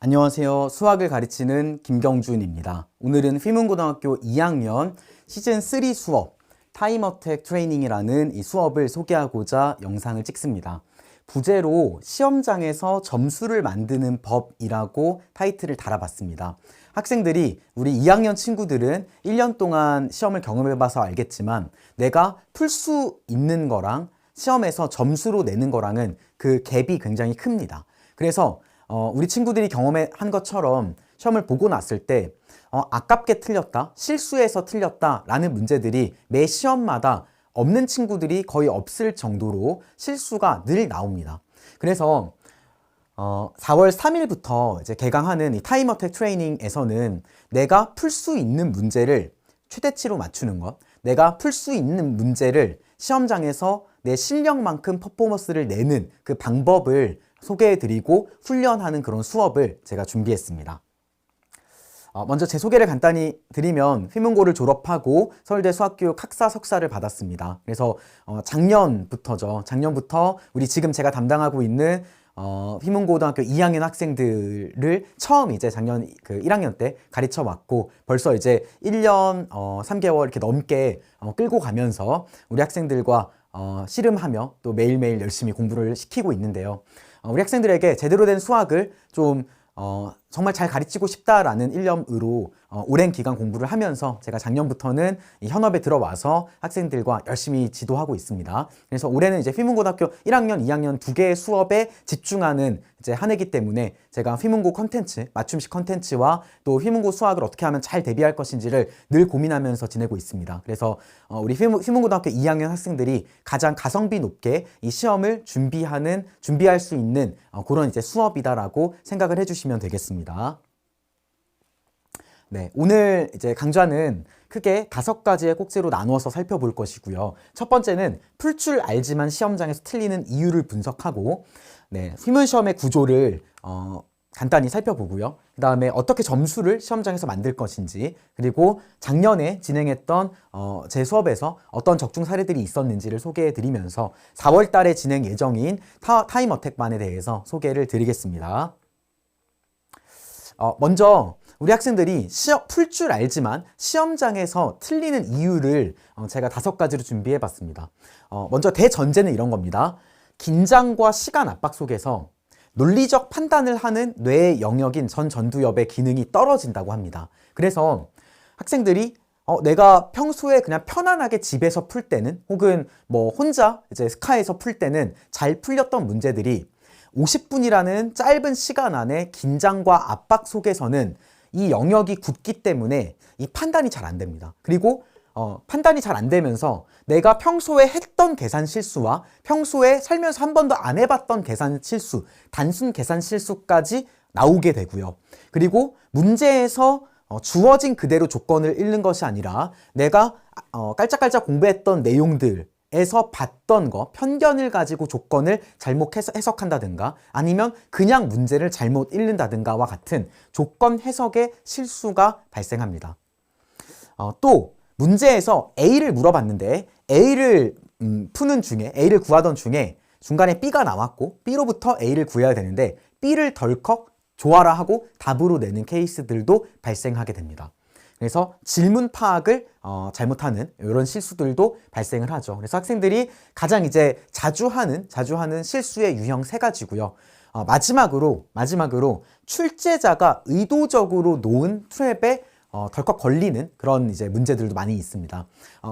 안녕하세요. 수학을 가르치는 김경준입니다. 오늘은 휘문고등학교 2학년 시즌3 수업 타임어택 트레이닝이라는 이 수업을 소개하고자 영상을 찍습니다. 부제로 시험장에서 점수를 만드는 법이라고 타이틀을 달아봤습니다. 학생들이 우리 2학년 친구들은 1년 동안 시험을 경험해봐서 알겠지만 내가 풀 수 있는 거랑 시험에서 점수로 내는 거랑은 그 갭이 굉장히 큽니다. 그래서 우리 친구들이 경험한 것처럼 시험을 보고 났을 때 아깝게 틀렸다, 실수해서 틀렸다 라는 문제들이 매 시험마다 없는 친구들이 거의 없을 정도로 실수가 늘 나옵니다. 그래서 4월 3일부터 이제 개강하는 이 타임어택 트레이닝에서는 내가 풀 수 있는 문제를 최대치로 맞추는 것, 내가 풀 수 있는 문제를 시험장에서 내 실력만큼 퍼포먼스를 내는 그 방법을 소개해드리고 훈련하는 그런 수업을 제가 준비했습니다. 먼저 제 소개를 간단히 드리면 휘문고를 졸업하고 서울대 수학교육 학사 석사를 받았습니다. 그래서 작년부터 우리 지금 제가 담당하고 있는 휘문고등학교 2학년 학생들을 처음 이제 작년 그 1학년 때 가르쳐 왔고 벌써 이제 1년 3개월 이렇게 넘게 끌고 가면서 우리 학생들과 씨름하며 또 매일매일 열심히 공부를 시키고 있는데요. 우리 학생들에게 제대로 된 수학을 좀 정말 잘 가르치고 싶다라는 일념으로 오랜 기간 공부를 하면서 제가 작년부터는 이 현업에 들어와서 학생들과 열심히 지도하고 있습니다. 그래서 올해는 이제 휘문고등학교 1학년, 2학년 두 개의 수업에 집중하는 이제 한 해기 때문에 제가 휘문고 컨텐츠, 맞춤식 컨텐츠와 또 휘문고 수학을 어떻게 하면 잘 대비할 것인지를 늘 고민하면서 지내고 있습니다. 그래서 우리 휘문고등학교 2학년 학생들이 가장 가성비 높게 이 시험을 준비할 수 있는 그런 이제 수업이다라고 생각을 해주시면 되겠습니다. 네, 오늘 이제 강좌는 크게 5가지의 꼭지로 나누어서 살펴볼 것이고요. 첫 번째는 풀 줄 알지만 시험장에서 틀리는 이유를 분석하고, 휘문 시험의 구조를 간단히 살펴보고요. 그 다음에 어떻게 점수를 시험장에서 만들 것인지, 그리고 작년에 진행했던 제 수업에서 어떤 적중 사례들이 있었는지를 소개해 드리면서 4월 달에 진행 예정인 타임어택반에 대해서 소개를 드리겠습니다. 먼저 우리 학생들이 풀 줄 알지만 시험장에서 틀리는 이유를 제가 5가지로 준비해 봤습니다. 먼저 대전제는 이런 겁니다. 긴장과 시간 압박 속에서 논리적 판단을 하는 뇌의 영역인 전두엽의 기능이 떨어진다고 합니다. 그래서 학생들이 내가 평소에 그냥 편안하게 집에서 풀 때는 혹은 뭐 혼자 이제 스카에서 풀 때는 잘 풀렸던 문제들이 50분이라는 짧은 시간 안에 긴장과 압박 속에서는 이 영역이 굳기 때문에 이 판단이 잘 안 됩니다. 그리고 판단이 잘 안 되면서 내가 평소에 했던 계산 실수와 평소에 살면서 한 번도 안 해봤던 계산 실수, 단순 계산 실수까지 나오게 되고요. 그리고 문제에서 주어진 그대로 조건을 읽는 것이 아니라 내가 깔짝깔짝 공부했던 내용들 에서 봤던 거, 편견을 가지고 조건을 잘못 해석한다든가 아니면 그냥 문제를 잘못 읽는다든가와 같은 조건 해석의 실수가 발생합니다. 또 문제에서 A를 물어봤는데 A를 푸는 중에 A를 구하던 중에 중간에 B가 나왔고 B로부터 A를 구해야 되는데 B를 덜컥 조아라 하고 답으로 내는 케이스들도 발생하게 됩니다. 그래서 질문 파악을 잘못하는 이런 실수들도 발생을 하죠. 그래서 학생들이 가장 이제 자주 하는 실수의 유형 3가지고요. 마지막으로 출제자가 의도적으로 놓은 트랩에 덜컥 걸리는 그런 이제 문제들도 많이 있습니다.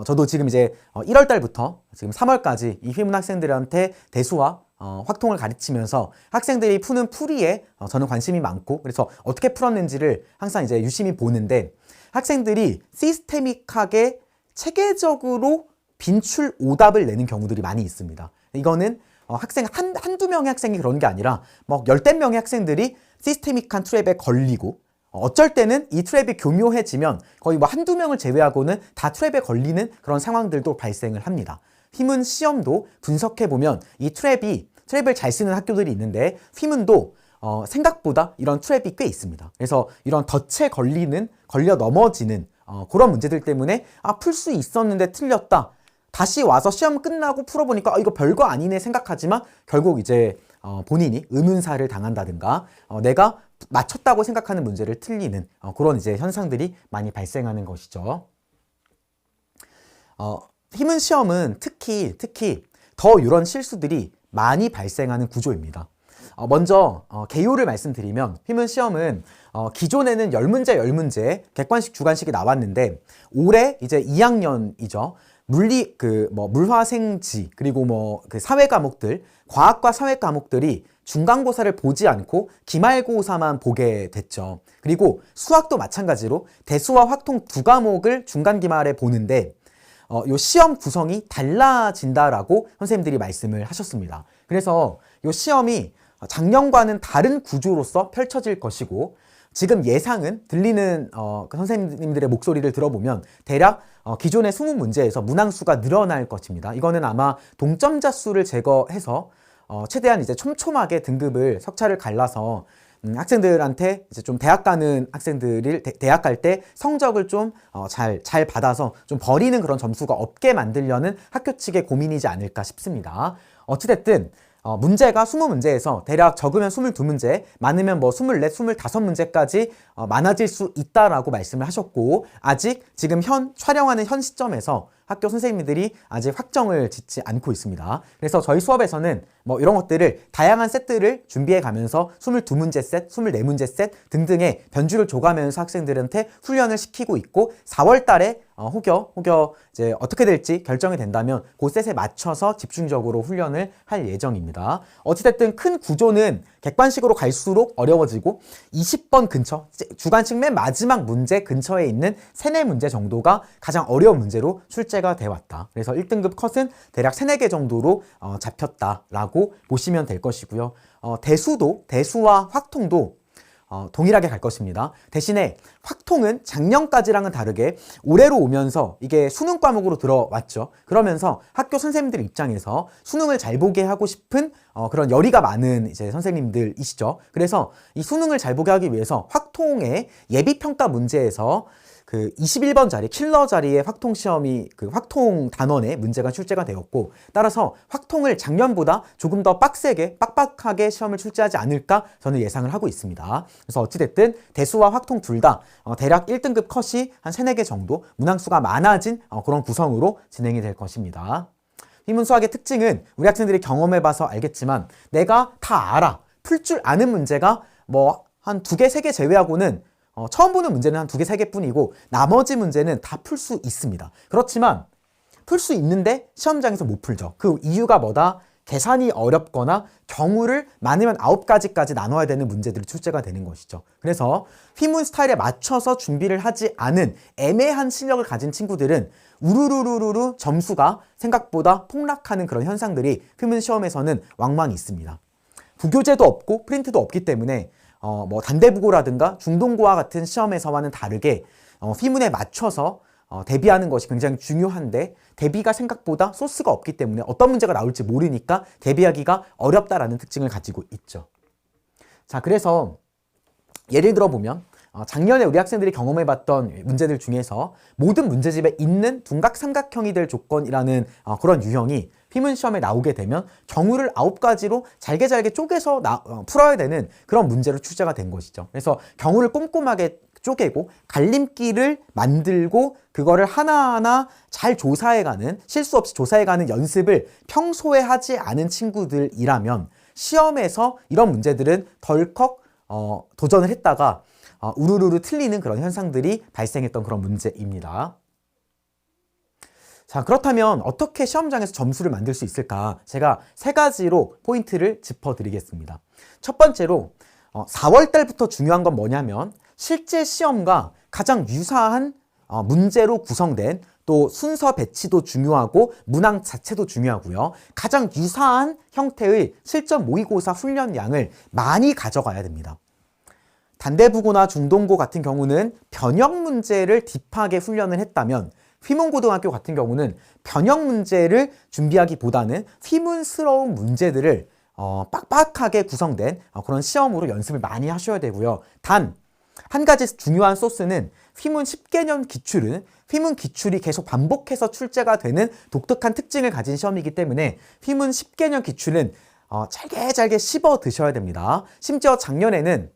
저도 지금 이제 1월 달부터 지금 3월까지 이 휘문 학생들한테 대수와 확통을 가르치면서 학생들이 푸는 풀이에 저는 관심이 많고 그래서 어떻게 풀었는지를 항상 이제 유심히 보는데 학생들이 시스테믹하게 체계적으로 빈출 오답을 내는 경우들이 많이 있습니다. 이거는 학생 한두 명의 학생이 그런 게 아니라 뭐 열댓 명의 학생들이 시스테믹한 트랩에 걸리고 어쩔 때는 이 트랩이 교묘해지면 거의 뭐 한두 명을 제외하고는 다 트랩에 걸리는 그런 상황들도 발생을 합니다. 휘문 시험도 분석해보면 이 트랩을 잘 쓰는 학교들이 있는데 휘문도 생각보다 이런 트랩이 꽤 있습니다. 그래서 이런 덫에 걸려 넘어지는 그런 문제들 때문에 풀 수 있었는데 틀렸다. 다시 와서 시험 끝나고 풀어보니까 이거 별거 아니네 생각하지만 결국 이제 본인이 의문사를 당한다든가 내가 맞췄다고 생각하는 문제를 틀리는 그런 이제 현상들이 많이 발생하는 것이죠. 휘문 시험은 특히 더 이런 실수들이 많이 발생하는 구조입니다. 먼저 개요를 말씀드리면 휘문 시험은 기존에는 10문제 객관식 주관식이 나왔는데 올해 이제 2학년이죠. 물화생지 그리고 그 사회 과목들, 과학과 사회 과목들이 중간고사를 보지 않고 기말고사만 보게 됐죠. 그리고 수학도 마찬가지로 대수와 확통 두 과목을 중간 기말에 보는데 요 시험 구성이 달라진다라고 선생님들이 말씀을 하셨습니다. 그래서 요 시험이 작년과는 다른 구조로서 펼쳐질 것이고 지금 예상은 들리는 그 선생님들의 목소리를 들어보면 대략 기존의 20문제에서 문항수가 늘어날 것입니다. 이거는 아마 동점자 수를 제거해서 최대한 이제 촘촘하게 등급을 석차를 갈라서 학생들한테 이제 좀 대학 가는 학생들이 대학 갈 때 성적을 좀 잘 받아서 좀 버리는 그런 점수가 없게 만들려는 학교 측의 고민이지 않을까 싶습니다. 어찌됐든 문제가 20문제에서 대략 적으면 22문제, 많으면 24, 25문제까지 많아질 수 있다라고 말씀을 하셨고 아직 지금 촬영하는 현 시점에서 학교 선생님들이 아직 확정을 짓지 않고 있습니다. 그래서 저희 수업에서는 이런 것들을 다양한 세트를 준비해 가면서 22문제 셋, 24문제 셋 등등의 변주를 줘가면서 학생들한테 훈련을 시키고 있고 4월 달에 혹여 이제 어떻게 될지 결정이 된다면 그 셋에 맞춰서 집중적으로 훈련을 할 예정입니다. 어찌됐든 큰 구조는 객관식으로 갈수록 어려워지고 20번 근처, 주관식 맨 마지막 문제 근처에 있는 3, 4문제 정도가 가장 어려운 문제로 출제가 돼 왔다. 그래서 1등급 컷은 대략 3, 4개 정도로 잡혔다라고 보시면 될 것이고요. 대수와 확통도 동일하게 갈 것입니다. 대신에 확통은 작년까지랑은 다르게 올해로 오면서 이게 수능 과목으로 들어왔죠. 그러면서 학교 선생님들 입장에서 수능을 잘 보게 하고 싶은 그런 열의가 많은 이제 선생님들이시죠. 그래서 이 수능을 잘 보게 하기 위해서 확통의 예비평가 문제에서 그 21번 자리, 킬러 자리의 확통 시험이 그 확통 단원의 문제가 출제가 되었고 따라서 확통을 작년보다 조금 더 빡빡하게 시험을 출제하지 않을까 저는 예상을 하고 있습니다. 그래서 어찌됐든 대수와 확통 둘 다 대략 1등급 컷이 한 3, 4개 정도 문항수가 많아진 그런 구성으로 진행이 될 것입니다. 휘문 수학의 특징은 우리 학생들이 경험해봐서 알겠지만 내가 다 알아, 풀 줄 아는 문제가 한 2개, 3개 제외하고는 처음 보는 문제는 한 2개, 3개 뿐이고 나머지 문제는 다 풀 수 있습니다. 그렇지만 풀 수 있는데 시험장에서 못 풀죠. 그 이유가 뭐다? 계산이 어렵거나 경우를 많으면 9가지까지 나눠야 되는 문제들이 출제가 되는 것이죠. 그래서 휘문 스타일에 맞춰서 준비를 하지 않은 애매한 실력을 가진 친구들은 우르르르르 점수가 생각보다 폭락하는 그런 현상들이 휘문 시험에서는 왕왕 있습니다. 부교재도 없고 프린트도 없기 때문에 단대부고라든가 중동고와 같은 시험에서와는 다르게 휘문에 맞춰서 대비하는 것이 굉장히 중요한데 대비가 생각보다 소스가 없기 때문에 어떤 문제가 나올지 모르니까 대비하기가 어렵다라는 특징을 가지고 있죠. 자, 그래서 예를 들어 보면 작년에 우리 학생들이 경험해봤던 문제들 중에서 모든 문제집에 있는 둔각 삼각형이 될 조건이라는 그런 유형이 휘문 시험에 나오게 되면 경우를 9가지로 잘게 쪼개서 풀어야 되는 그런 문제로 출제가 된 것이죠. 그래서 경우를 꼼꼼하게 쪼개고 갈림길을 만들고 그거를 하나하나 잘 조사해가는, 실수 없이 조사해가는 연습을 평소에 하지 않은 친구들이라면 시험에서 이런 문제들은 덜컥 도전을 했다가 우르르르 틀리는 그런 현상들이 발생했던 그런 문제입니다. 자, 그렇다면 어떻게 시험장에서 점수를 만들 수 있을까? 제가 3가지로 포인트를 짚어드리겠습니다. 첫 번째로 4월 달부터 중요한 건 뭐냐면 실제 시험과 가장 유사한 문제로 구성된 또 순서 배치도 중요하고 문항 자체도 중요하고요. 가장 유사한 형태의 실전 모의고사 훈련량을 많이 가져가야 됩니다. 단대부고나 중동고 같은 경우는 변형 문제를 딥하게 훈련을 했다면 휘문고등학교 같은 경우는 변형 문제를 준비하기보다는 휘문스러운 문제들을 빡빡하게 구성된 그런 시험으로 연습을 많이 하셔야 되고요. 단 한 가지 중요한 소스는 휘문 10개년 기출은 휘문 기출이 계속 반복해서 출제가 되는 독특한 특징을 가진 시험이기 때문에 휘문 10개년 기출은 잘게 잘게 씹어 드셔야 됩니다. 심지어 작년에는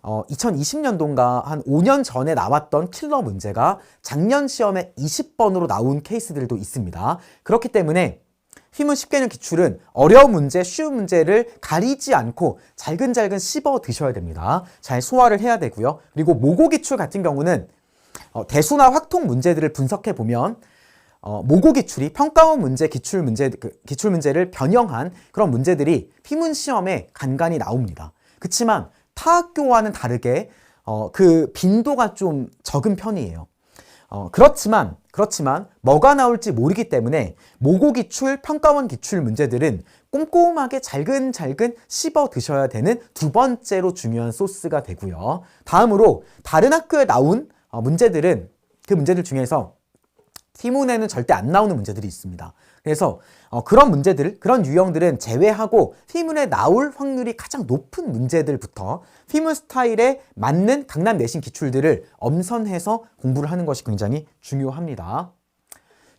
2020년도인가 한 5년 전에 나왔던 킬러 문제가 작년 시험에 20번으로 나온 케이스들도 있습니다. 그렇기 때문에 휘문 10개년 기출은 어려운 문제, 쉬운 문제를 가리지 않고 잘근잘근 씹어 드셔야 됩니다. 잘 소화를 해야 되고요. 그리고 모고 기출 같은 경우는 대수나 확통 문제들을 분석해 보면 모고 기출이 평가원 문제, 기출 문제를 변형한 그런 문제들이 휘문 시험에 간간히 나옵니다. 그렇지만 타 학교와는 다르게 그 빈도가 좀 적은 편이에요. 그렇지만 뭐가 나올지 모르기 때문에 모고 기출, 평가원 기출 문제들은 꼼꼼하게 잘근잘근 씹어 드셔야 되는 두 번째로 중요한 소스가 되고요. 다음으로 다른 학교에 나온 문제들은 그 문제들 중에서 휘문에는 절대 안 나오는 문제들이 있습니다. 그래서 그런 문제들, 그런 유형들은 제외하고 휘문에 나올 확률이 가장 높은 문제들부터 휘문 스타일에 맞는 강남 내신 기출들을 엄선해서 공부를 하는 것이 굉장히 중요합니다.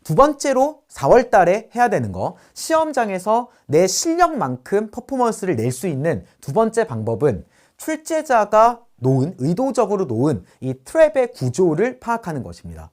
두 번째로 4월 달에 해야 되는 거, 시험장에서 내 실력만큼 퍼포먼스를 낼 수 있는 두 번째 방법은 출제자가 의도적으로 놓은 이 트랩의 구조를 파악하는 것입니다.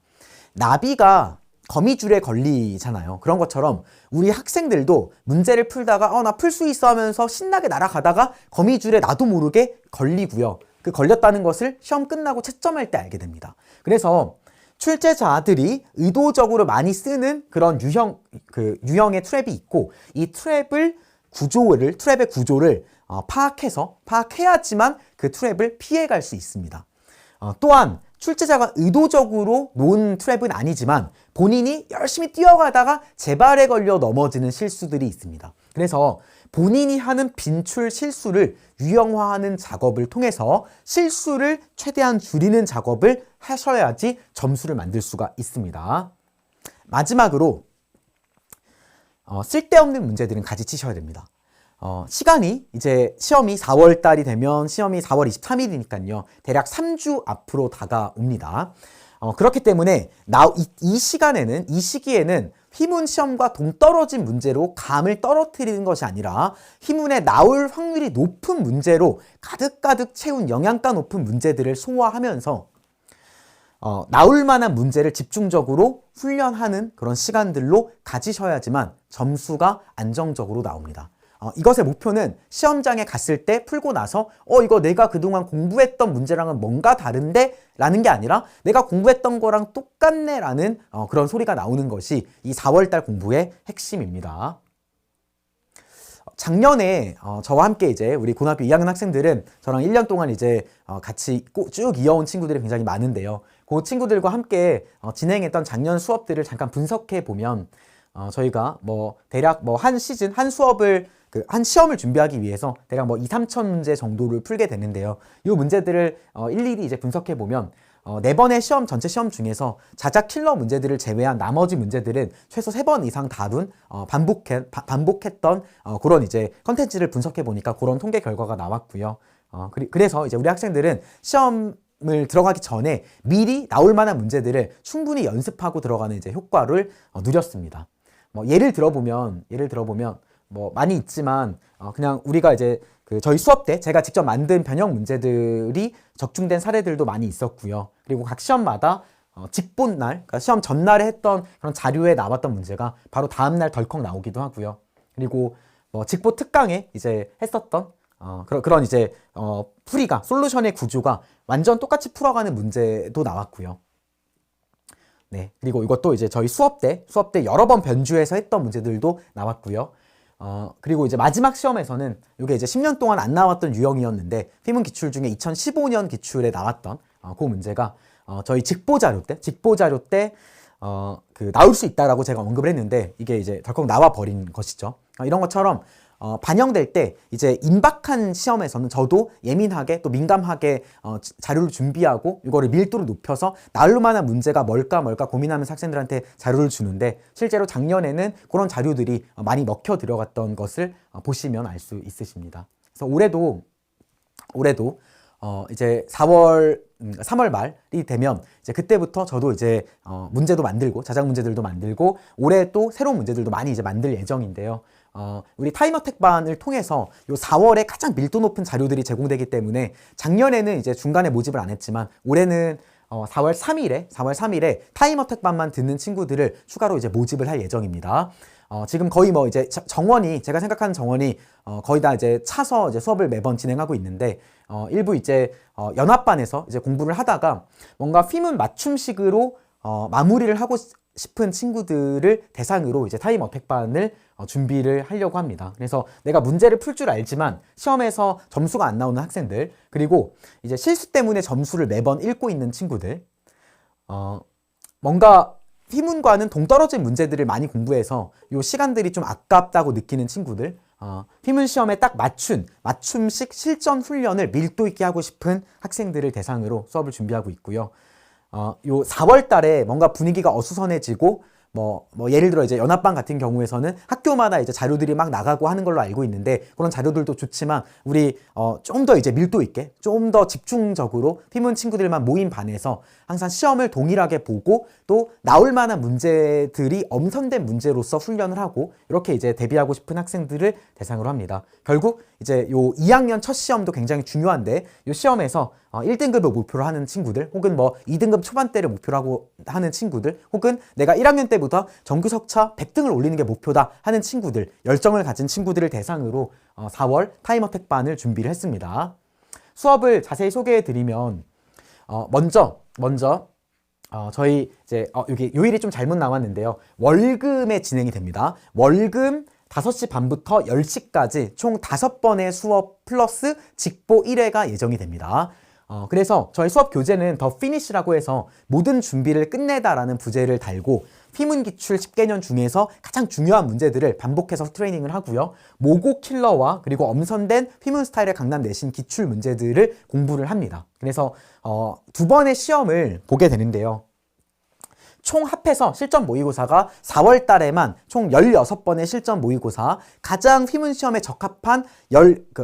나비가 거미줄에 걸리잖아요. 그런 것처럼 우리 학생들도 문제를 풀다가 나 풀 수 있어 하면서 신나게 날아가다가 거미줄에 나도 모르게 걸리고요. 그 걸렸다는 것을 시험 끝나고 채점할 때 알게 됩니다. 그래서 출제자들이 의도적으로 많이 쓰는 그런 유형의 트랩이 있고, 이 트랩의 구조를 파악해야지만 그 트랩을 피해갈 수 있습니다. 또한 출제자가 의도적으로 놓은 트랩은 아니지만 본인이 열심히 뛰어가다가 제발에 걸려 넘어지는 실수들이 있습니다. 그래서 본인이 하는 빈출 실수를 유형화하는 작업을 통해서 실수를 최대한 줄이는 작업을 하셔야지 점수를 만들 수가 있습니다. 마지막으로 쓸데없는 문제들은 가지치셔야 됩니다. 시간이 이제 시험이 4월 달이 되면 시험이 4월 23일이니까요. 대략 3주 앞으로 다가옵니다. 그렇기 때문에 이 시기에는 휘문 시험과 동떨어진 문제로 감을 떨어뜨리는 것이 아니라 휘문에 나올 확률이 높은 문제로 가득가득 채운 영양가 높은 문제들을 소화하면서 나올 만한 문제를 집중적으로 훈련하는 그런 시간들로 가지셔야지만 점수가 안정적으로 나옵니다. 이것의 목표는 시험장에 갔을 때 풀고 나서 이거 내가 그동안 공부했던 문제랑은 뭔가 다른데? 라는 게 아니라 내가 공부했던 거랑 똑같네? 라는 그런 소리가 나오는 것이 이 4월달 공부의 핵심입니다. 작년에 저와 함께 이제 우리 고등학교 2학년 학생들은 저랑 1년 동안 이제 같이 쭉 이어온 친구들이 굉장히 많은데요. 그 친구들과 함께 진행했던 작년 수업들을 잠깐 분석해 보면 저희가 대략 한 시즌, 한 수업을 한 시험을 준비하기 위해서 대략 2, 3천 문제 정도를 풀게 되는데요. 이 문제들을 일일이 이제 분석해 보면 4번의 전체 시험 중에서 자작 킬러 문제들을 제외한 나머지 문제들은 최소 3번 이상 다룬 반복했던 그런 이제 컨텐츠를 분석해 보니까 그런 통계 결과가 나왔고요. 그래서 이제 우리 학생들은 시험을 들어가기 전에 미리 나올 만한 문제들을 충분히 연습하고 들어가는 이제 효과를 누렸습니다. 예를 들어보면 많이 있지만 그냥 우리가 이제 저희 수업 때 제가 직접 만든 변형 문제들이 적중된 사례들도 많이 있었고요. 그리고 각 시험마다 직본날, 그러니까 시험 전날에 했던 그런 자료에 나왔던 문제가 바로 다음날 덜컥 나오기도 하고요. 그리고 직보 특강에 이제 했었던 그런 이제 솔루션의 구조가 완전 똑같이 풀어가는 문제도 나왔고요. 네, 그리고 이것도 이제 저희 수업 때 여러 번 변주해서 했던 문제들도 나왔고요. 그리고 이제 마지막 시험에서는 이게 이제 10년 동안 안 나왔던 유형이었는데 휘문 기출 중에 2015년 기출에 나왔던 그 문제가 저희 직보 자료 때 나올 수 있다라고 제가 언급을 했는데 이게 이제 덜컥 나와 버린 것이죠. 이런 것처럼 반영될 때 이제 임박한 시험에서는 저도 예민하게 또 민감하게 자료를 준비하고 이거를 밀도를 높여서 나올 만한 문제가 뭘까 고민하면서 학생들한테 자료를 주는데 실제로 작년에는 그런 자료들이 많이 먹혀 들어갔던 것을 보시면 알 수 있으십니다. 그래서 올해도 이제 3월 말이 되면 이제 그때부터 저도 이제 문제도 만들고 자작 문제들도 만들고 올해 또 새로운 문제들도 많이 이제 만들 예정인데요. 우리 타이머 택반을 통해서 요 4월에 가장 밀도 높은 자료들이 제공되기 때문에 작년에는 이제 중간에 모집을 안 했지만 올해는 4월 3일에 타이머 택반만 듣는 친구들을 추가로 이제 모집을 할 예정입니다. 지금 거의 뭐 이제 정원이, 제가 생각하는 정원이 거의 다 이제 차서 이제 수업을 매번 진행하고 있는데, 일부 이제 연합반에서 이제 공부를 하다가 뭔가 휘문 맞춤식으로 마무리를 하고 싶은 친구들을 대상으로 이제 타이머 택반을 준비를 하려고 합니다. 그래서 내가 문제를 풀 줄 알지만 시험에서 점수가 안 나오는 학생들, 그리고 이제 실수 때문에 점수를 매번 잃고 있는 친구들, 뭔가 휘문과는 동떨어진 문제들을 많이 공부해서 요 시간들이 좀 아깝다고 느끼는 친구들, 휘문 시험에 딱 맞춤식 실전 훈련을 밀도 있게 하고 싶은 학생들을 대상으로 수업을 준비하고 있고요. 요 4월 달에 뭔가 분위기가 어수선해지고, 뭐 예를 들어 이제 연합반 같은 경우에서는 학교마다 이제 자료들이 막 나가고 하는 걸로 알고 있는데, 그런 자료들도 좋지만 우리 좀 더 이제 밀도 있게, 좀 더 집중적으로 휘문 친구들만 모인 반에서 항상 시험을 동일하게 보고 또 나올 만한 문제들이 엄선된 문제로서 훈련을 하고 이렇게 이제 대비하고 싶은 학생들을 대상으로 합니다. 결국 이제 요 2학년 첫 시험도 굉장히 중요한데, 요 시험에서 1등급을 목표로 하는 친구들, 혹은 뭐 2등급 초반대를 목표로 하는 친구들, 혹은 내가 1학년 때부터 정규 석차 100등을 올리는 게 목표다 하는 친구들, 열정을 가진 친구들을 대상으로 4월 타이머 택반을 준비를 했습니다. 수업을 자세히 소개해 드리면, 먼저 저희 이제 여기 요일이 좀 잘못 나왔는데요. 월금에 진행이 됩니다. 월금 5시 반부터 10시까지 총 5번의 수업 플러스 직보 1회가 예정이 됩니다. 그래서 저희 수업 교재는 더 피니시라고 해서 모든 준비를 끝내다라는 부제를 달고 휘문 기출 10개년 중에서 가장 중요한 문제들을 반복해서 트레이닝을 하고요. 모고 킬러와 그리고 엄선된 휘문 스타일의 강남 내신 기출 문제들을 공부를 합니다. 그래서 2번의 시험을 보게 되는데요. 총 합해서 실전 모의고사가 4월 달에만 총 16번의 실전 모의고사, 가장 휘문 시험에 적합한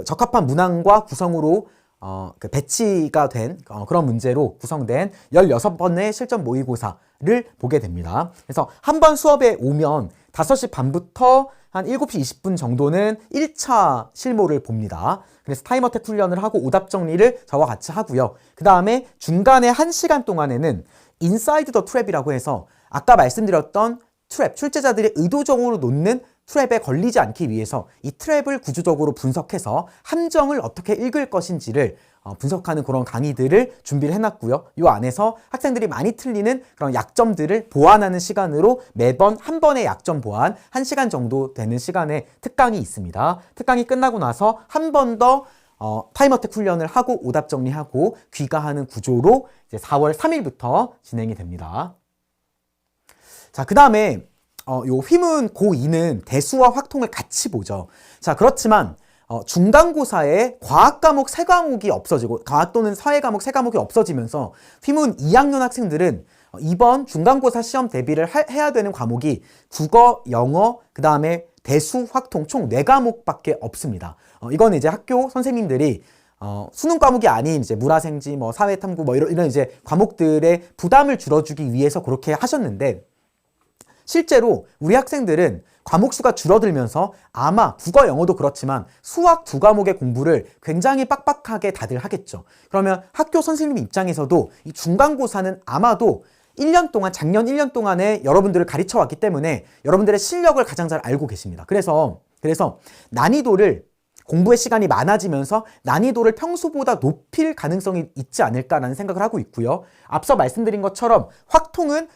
적합한 문항과 구성으로 배치가 된 그런 문제로 구성된 16번의 실전 모의고사를 보게 됩니다. 그래서 한 번 수업에 오면 5시 반부터 한 7시 20분 정도는 1차 실모를 봅니다. 그래서 타이머택 훈련을 하고 오답 정리를 저와 같이 하고요. 그 다음에 중간에 1시간 동안에는 인사이드 더 트랩이라고 해서 아까 말씀드렸던 트랩, 출제자들이 의도적으로 놓는 트랩에 걸리지 않기 위해서 이 트랩을 구조적으로 분석해서 함정을 어떻게 읽을 것인지를 분석하는 그런 강의들을 준비를 해놨고요. 이 안에서 학생들이 많이 틀리는 그런 약점들을 보완하는 시간으로 매번 한 번의 약점 보완 1시간 정도 되는 시간에 특강이 있습니다. 특강이 끝나고 나서 한 번 더 타임어택 훈련을 하고 오답 정리하고 귀가하는 구조로 이제 4월 3일부터 진행이 됩니다. 자, 그 다음에 요 휘문 고2는 대수와 확통을 같이 보죠. 자, 그렇지만 중간고사에 과학 과목 3과목이 없어지고 과학 또는 사회 과목 3과목이 없어지면서 휘문 2학년 학생들은 이번 중간고사 시험 대비를 해야 되는 과목이 국어, 영어, 그 다음에 대수, 확통 총 4과목밖에 없습니다. 이건 이제 학교 선생님들이 수능 과목이 아닌 이제 물화생지, 뭐 사회탐구, 뭐 이런 이제 과목들의 부담을 줄여주기 위해서 그렇게 하셨는데, 실제로 우리 학생들은 과목 수가 줄어들면서 아마 국어, 영어도 그렇지만 수학 2과목의 공부를 굉장히 빡빡하게 다들 하겠죠. 그러면 학교 선생님 입장에서도 이 중간고사는 아마도 1년 동안, 작년 1년 동안에 여러분들을 가르쳐 왔기 때문에 여러분들의 실력을 가장 잘 알고 계십니다. 그래서 난이도를, 공부의 시간이 많아지면서 난이도를 평소보다 높일 가능성이 있지 않을까라는 생각을 하고 있고요. 앞서 말씀드린 것처럼 확통은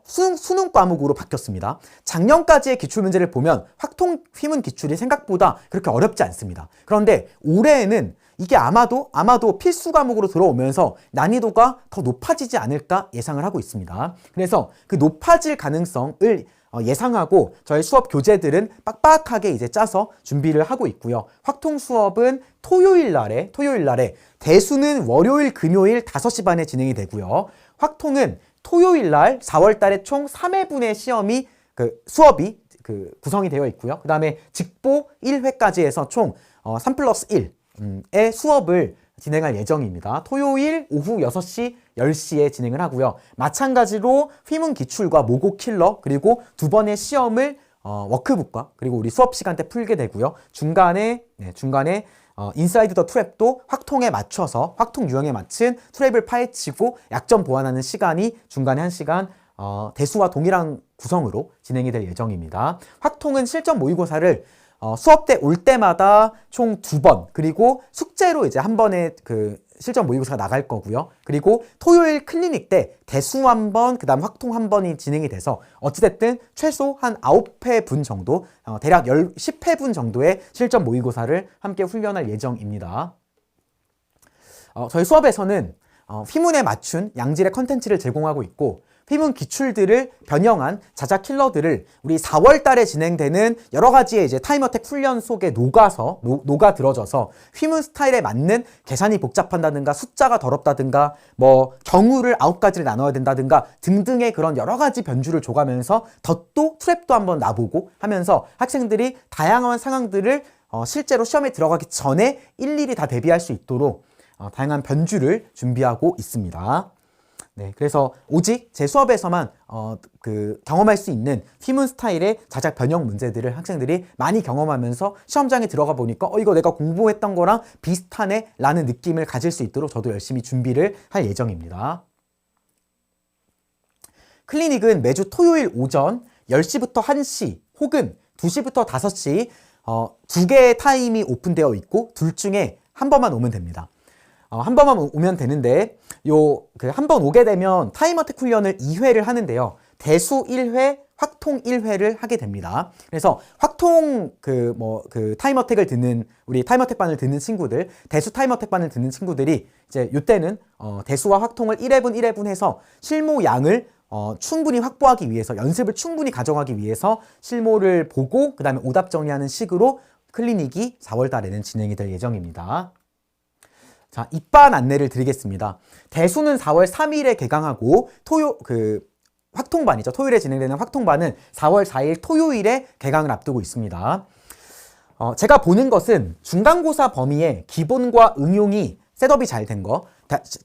수능 과목으로 바뀌었습니다. 작년까지의 기출문제를 보면 확통 휘문 기출이 생각보다 그렇게 어렵지 않습니다. 그런데 올해에는 이게 아마도 필수 과목으로 들어오면서 난이도가 더 높아지지 않을까 예상을 하고 있습니다. 그래서 그 높아질 가능성을 예상하고 저희 수업 교재들은 빡빡하게 이제 짜서 준비를 하고 있고요. 확통 수업은 토요일 날에, 대수는 월요일, 금요일 5시 반에 진행이 되고요. 확통은 토요일 날 4월 달에 총 3회분의 수업이 구성이 되어 있고요. 그 다음에 직보 1회까지 해서 총 3+1의 수업을 진행할 예정입니다. 토요일 오후 6시, 10시에 진행을 하고요. 마찬가지로 휘문 기출과 모고 킬러, 그리고 2번의 시험을 워크북과 그리고 우리 수업 시간 때 풀게 되고요. 중간에 인사이드 더 트랩도 확통에 맞춰서 확통 유형에 맞춘 트랩을 파헤치고 약점 보완하는 시간이 중간에 1시간 대수와 동일한 구성으로 진행이 될 예정입니다. 확통은 실전 모의고사를 수업 때 올 때마다 총 2번, 그리고 숙제로 이제 한 번에 그 실전 모의고사가 나갈 거고요. 그리고 토요일 클리닉 때 대수 한 번, 그 다음 확통 한 번이 진행이 돼서 어찌됐든 최소 한 9회분 정도, 대략 10회분 정도의 실전 모의고사를 함께 훈련할 예정입니다. 저희 수업에서는 휘문에 맞춘 양질의 컨텐츠를 제공하고 있고, 휘문 기출들을 변형한 자작 킬러들을 우리 4월 달에 진행되는 여러 가지의 이제 타임어택 훈련 속에 녹아들어져서 휘문 스타일에 맞는 계산이 복잡한다든가 숫자가 더럽다든가 뭐 경우를 9가지를 나눠야 된다든가 등등의 그런 여러 가지 변주를 줘가면서 덧도 트랩도 한번 놔보고 하면서 학생들이 다양한 상황들을 실제로 시험에 들어가기 전에 일일이 다 대비할 수 있도록 다양한 변주를 준비하고 있습니다. 네, 그래서 오직 제 수업에서만 경험할 수 있는 휘문 스타일의 자작 변형 문제들을 학생들이 많이 경험하면서 시험장에 들어가 보니까 이거 내가 공부했던 거랑 비슷하네 라는 느낌을 가질 수 있도록 저도 열심히 준비를 할 예정입니다. 클리닉은 매주 토요일 오전 10시부터 1시 혹은 2시부터 5시 2개의 타임이 오픈되어 있고 둘 중에 한 번만 오면 됩니다. 한 번만 오면 되는데 한 번 오게 되면 타임어택 훈련을 2회를 하는데요. 대수 1회, 확통 1회를 하게 됩니다. 그래서 확통 타임어택을 듣는 우리 타임어택반을 듣는 친구들, 대수 타임어택반을 듣는 친구들이 이제 이때는 대수와 확통을 1회분 1회분 해서 실무 양을 충분히 확보하기 위해서, 연습을 충분히 가져가기 위해서 실무를 보고 그 다음에 오답 정리하는 식으로 클리닉이 4월 달에는 진행이 될 예정입니다. 자, 입반 안내를 드리겠습니다. 대수는 4월 3일에 개강하고 확통반이죠. 토요일에 진행되는 확통반은 4월 4일 토요일에 개강을 앞두고 있습니다. 제가 보는 것은 중간고사 범위의 기본과 응용이 셋업이 잘 된 거,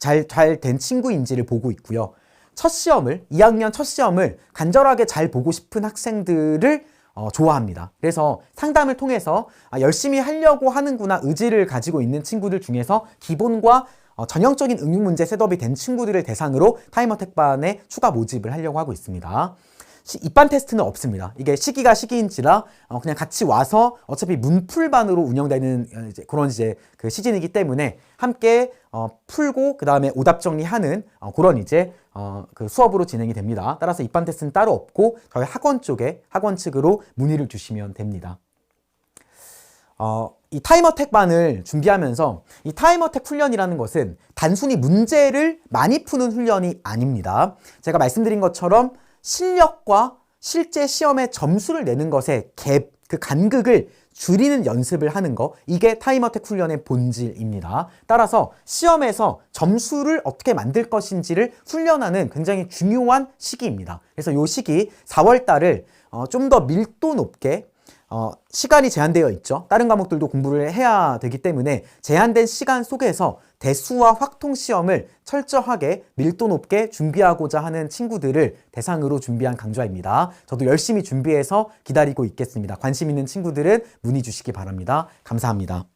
잘 된 친구인지를 보고 있고요. 2학년 첫 시험을 간절하게 잘 보고 싶은 학생들을 좋아합니다. 그래서 상담을 통해서 열심히 하려고 하는구나 의지를 가지고 있는 친구들 중에서 기본과 전형적인 응용 문제 셋업이 된 친구들을 대상으로 타임어택반에 추가 모집을 하려고 하고 있습니다. 입반 테스트는 없습니다. 이게 시기가 시기인지라 그냥 같이 와서 어차피 문풀반으로 운영되는 그런 그 시즌이기 때문에 함께 풀고 그 다음에 오답 정리하는 그런 그 수업으로 진행이 됩니다. 따라서 입반 테스트는 따로 없고 저희 학원 측으로 문의를 주시면 됩니다. 이 타임어택반을 준비하면서 이 타임어택 훈련이라는 것은 단순히 문제를 많이 푸는 훈련이 아닙니다. 제가 말씀드린 것처럼 실력과 실제 시험에 점수를 내는 것의 갭, 그 간극을 줄이는 연습을 하는 거, 이게 타임어택 훈련의 본질입니다. 따라서 시험에서 점수를 어떻게 만들 것인지를 훈련하는 굉장히 중요한 시기입니다. 그래서 이 시기 4월 달을 좀 더 밀도 높게 시간이 제한되어 있죠. 다른 과목들도 공부를 해야 되기 때문에 제한된 시간 속에서 대수와 확통 시험을 철저하게 밀도 높게 준비하고자 하는 친구들을 대상으로 준비한 강좌입니다. 저도 열심히 준비해서 기다리고 있겠습니다. 관심 있는 친구들은 문의 주시기 바랍니다. 감사합니다.